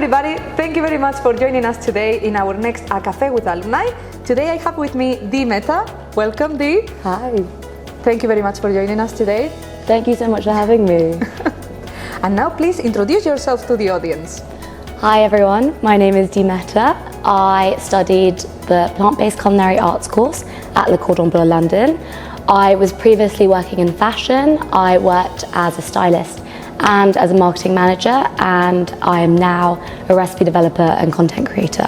everybody, thank you very much for joining us today in our next A Café with Alumni. Today I have with me Dee Mehta. Welcome, Dee. Hi. Thank you very much for joining us today. Thank you so much for having me. And now please introduce yourself to the audience. Hi everyone, my name is Dee Mehta. I studied the Plant-Based Culinary Arts course at the Cordon Bleu London. I was previously working in fashion. I worked as a stylist and as a marketing manager, and I am now a recipe developer and content creator.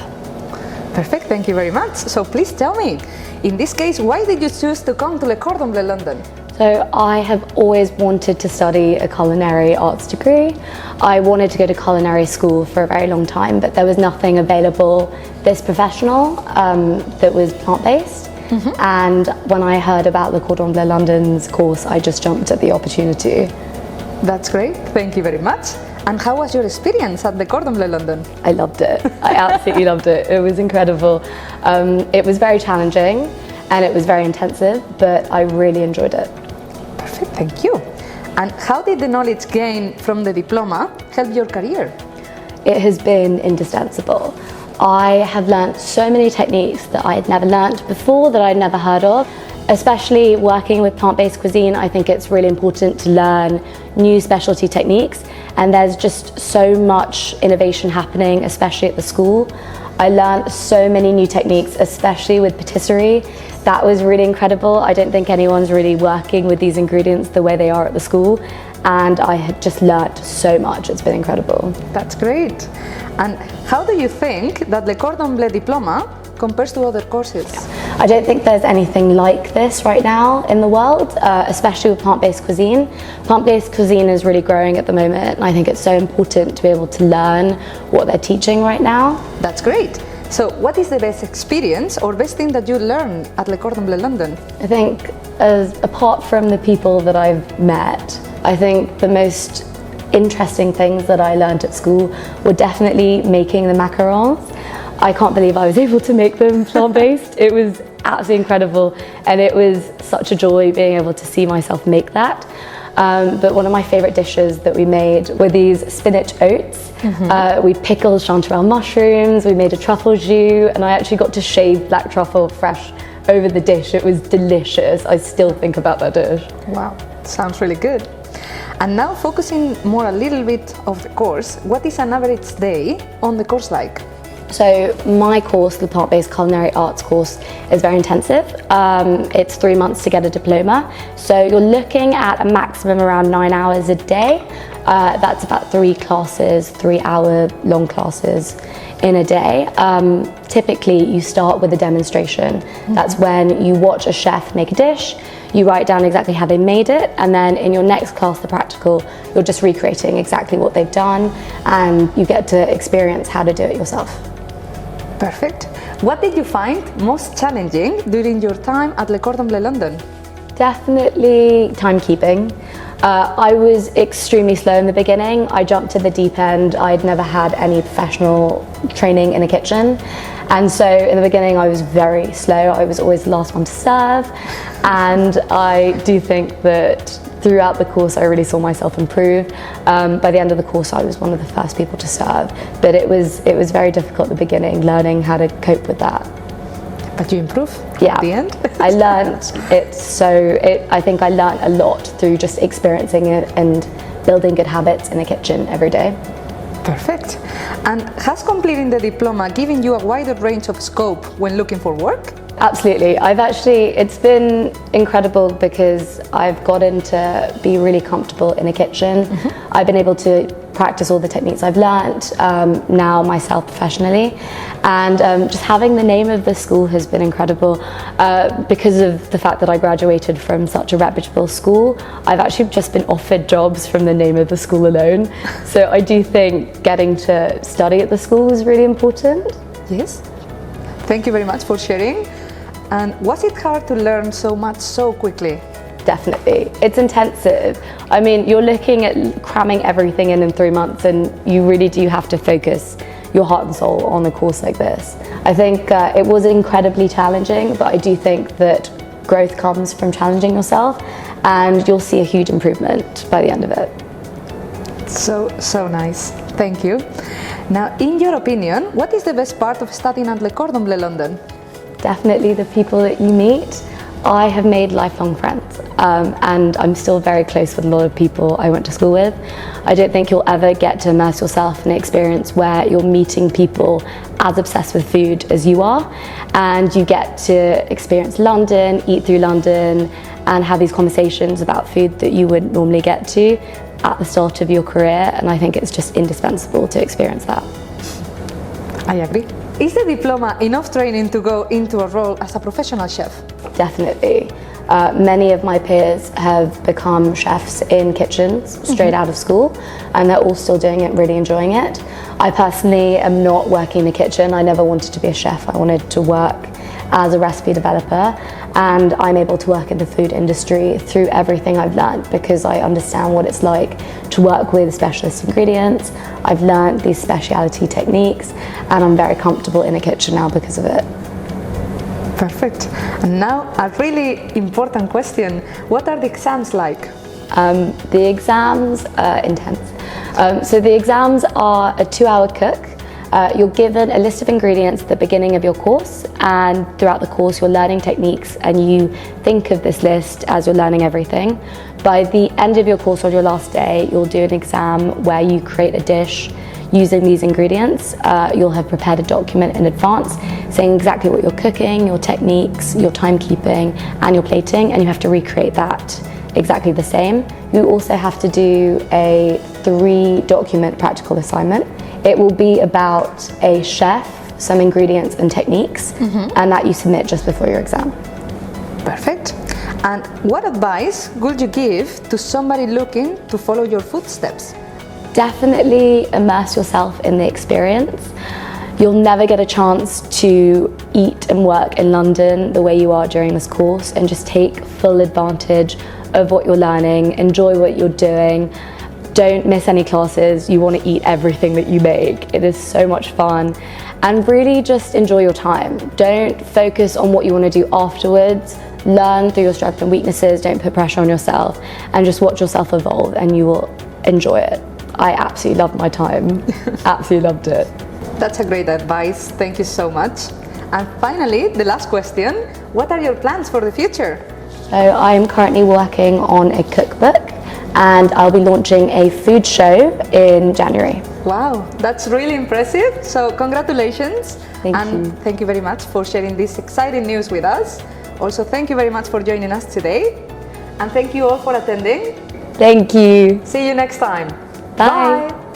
Perfect, thank you very much. So please tell me, in this case, why did you choose to come to the Cordon Bleu London? So I have always wanted to study a culinary arts degree. I wanted to go to culinary school for a very long time, but there was nothing available this professional that was plant-based. And when I heard about the Cordon Bleu London's course, I just jumped at the opportunity. That's great, thank you very much. And how was your experience at the Cordon Bleu London? I loved it. I absolutely loved it. It was incredible. It was very challenging and it was very intensive, but I really enjoyed it. Perfect, thank you. And how did the knowledge gained from the diploma help your career? It has been indispensable. I have learnt so many techniques that I had never learnt before, that I'd never heard of. Especially working with plant-based cuisine, I think it's really important to learn new specialty techniques, and there's just so much innovation happening, especially at the school. I learned so many new techniques, especially with patisserie. That was really incredible. I don't think anyone's really working with these ingredients the way they are at the school, and I had just learnt so much. It's been incredible. That's great. And how do you think that the Cordon Bleu Diploma compares to other courses? I don't think there's anything like this right now in the world, especially with plant-based cuisine. Plant-based cuisine is really growing at the moment, and I think it's so important to be able to learn what they're teaching right now. That's great. So what is the best experience or best thing that you learned at Le Cordon Bleu London? I think, apart from the people that I've met, I think the most interesting things that I learned at school were definitely making the macarons. I can't believe I was able to make them plant-based. It was absolutely incredible, and it was such a joy being able to see myself make that. But one of my favourite dishes that we made were these spinach oats. We pickled chanterelle mushrooms, we made a truffle jus, and I actually got to shave black truffle fresh over the dish. It was delicious. I still think about that dish. Wow, sounds really good. And now focusing more a little bit of the course, what is an average day on the course like? So my course, the Plant-Based Culinary Arts course, is very intensive. It's 3 months to get a diploma. So you're looking at a maximum around 9 hours a day. That's about 3 classes, 3-hour long classes in a day. Typically you start with a demonstration. That's when you watch a chef make a dish, you write down exactly how they made it, and then in your next class, the practical, you're just recreating exactly what they've done, and you get to experience how to do it yourself. Perfect. What did you find most challenging during your time at Le Cordon Bleu London? Definitely timekeeping. I was extremely slow in the beginning. I jumped to the deep end. I'd never had any professional training in a kitchen. And so in the beginning I was very slow. I was always the last one to serve. And I do think that throughout the course I really saw myself improve. By the end of the course I was one of the first people to serve. But it was very difficult at the beginning, learning how to cope with that. But you improve at the end? I learned I think I learned a lot through just experiencing it and building good habits in the kitchen every day. Perfect. And has completing the diploma given you a wider range of scope when looking for work? Absolutely. It's been incredible because I've gotten to be really comfortable in a kitchen. I've been able to practice all the techniques I've learnt now myself professionally, and just having the name of the school has been incredible. Because of the fact that I graduated from such a reputable school, I've actually just been offered jobs from the name of the school alone. So I do think getting to study at the school was really important. Yes. Thank you very much for sharing. And was it hard to learn so much so quickly? Definitely. It's intensive. I mean, you're looking at cramming everything in 3 months, and you really do have to focus your heart and soul on a course like this. I think it was incredibly challenging, but I do think that growth comes from challenging yourself, and you'll see a huge improvement by the end of it. So nice. Thank you. Now, in your opinion, what is the best part of studying at Le Cordon Bleu London? Definitely the people that you meet. I have made lifelong friends, and I'm still very close with a lot of people I went to school with. I don't think you'll ever get to immerse yourself in an experience where you're meeting people as obsessed with food as you are, and you get to experience London, eat through London, and have these conversations about food that you wouldn't normally get to at the start of your career, and I think it's just indispensable to experience that. I agree. Is the diploma enough training to go into a role as a professional chef? Definitely. Many of my peers have become chefs in kitchens straight out of school, and they're all still doing it, really enjoying it. I personally am not working in the kitchen. I never wanted to be a chef. I wanted to work as a recipe developer, and I'm able to work in the food industry through everything I've learned because I understand what it's like to work with specialist ingredients. I've learned these specialty techniques, and I'm very comfortable in a kitchen now because of it. Perfect. And now a really important question. What are the exams like? The exams are intense. So the exams are a 2-hour cook. You're given a list of ingredients at the beginning of your course, and throughout the course you're learning techniques, and you think of this list as you're learning everything. By the end of your course, on your last day, you'll do an exam where you create a dish using these ingredients. You'll have prepared a document in advance saying exactly what you're cooking, your techniques, your timekeeping, and your plating, and you have to recreate that exactly the same. You also have to do a 3-document practical assignment. It will be about a chef, some ingredients and techniques, and that you submit just before your exam. Perfect. And what advice would you give to somebody looking to follow your footsteps? Definitely immerse yourself in the experience. You'll never get a chance to eat and work in London the way you are during this course, and just take full advantage of what you're learning, enjoy what you're doing. Don't miss any classes. You want to eat everything that you make. It is so much fun, and really just enjoy your time. Don't focus on what you want to do afterwards. Learn through your strengths and weaknesses. Don't put pressure on yourself, and just watch yourself evolve, and you will enjoy it. I absolutely loved my time. Absolutely loved it. That's a great advice. Thank you so much. And finally, the last question. What are your plans for the future? So I'm currently working on a cookbook, and I'll be launching a food show in January. Wow, that's really impressive. So congratulations. Thank and you. Thank you very much for sharing this exciting news with us. Also, thank you very much for joining us today. And thank you all for attending. Thank you. See you next time. Bye.